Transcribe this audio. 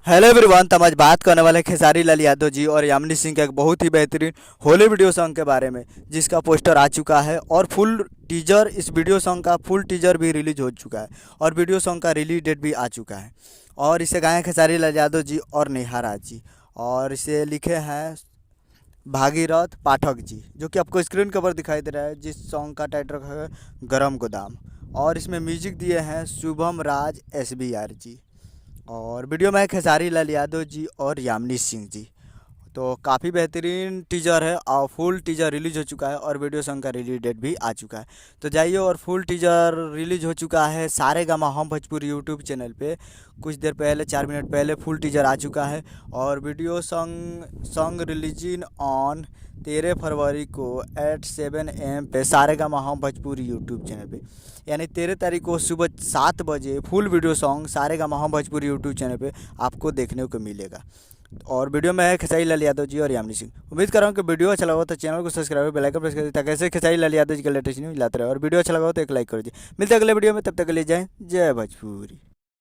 Hello everyone. तो हम आज बात करने वाले हैं खेसारी लाल यादव जी और यामिनी सिंह के एक बहुत ही बेहतरीन होली वीडियो सॉन्ग के बारे में, जिसका पोस्टर आ चुका है और फुल टीजर, इस वीडियो सॉन्ग का फुल टीजर भी रिलीज हो चुका है और वीडियो सॉन्ग का रिलीज डेट भी आ चुका है। और इसे गाए हैं खेसारी लाल यादव जी और नेहा राज जी, और इसे लिखे हैं भागीरथ पाठक जी, जो कि आपको स्क्रीन कवर दिखाई दे रहा है, जिस सॉन्ग का टाइटल है गरम गोदाम। और इसमें म्यूजिक दिए हैं शुभम राज SBR जी, और वीडियो में है खेसारी लाल यादव जी और यामिनी सिंह जी। तो काफ़ी बेहतरीन टीजर है और फुल टीजर रिलीज हो चुका है और वीडियो सॉन्ग का रिलीज डेट भी आ चुका है। तो जाइए, और फुल टीजर रिलीज हो चुका है सारेगामा हम भोजपुरी यूट्यूब चैनल पे। कुछ देर पहले, 4 मिनट पहले फुल टीजर आ चुका है और वीडियो सॉन्ग रिलीजिंग ऑन 13 फरवरी को एट 7 AM पे सारेगामा हम भोजपुरी यूट्यूब चैनल पे, यानी 13 तारीख को सुबह 7 बजे फुल वीडियो सॉन्ग सारेगामा हम भोजपुरी यूट्यूब चैनल पे आपको देखने को मिलेगा। और वीडियो में है खेसारी लाल यादव जी और यामिनी सिंह। उम्मीद कर रहा हूँ कि वीडियो अच्छा लगा तो चैनल को सब्सक्राइब, बेल आइकन प्रेस कर दीजिए, ताकि ऐसे खेसारी लाल यादव जी के लेटेस्ट न्यूज लाते रहे। और वीडियो अच्छा लगा तो एक लाइक कर दीजिए। मिलते हैं अगले वीडियो में, तब तक के लिए जय भोजपुरी।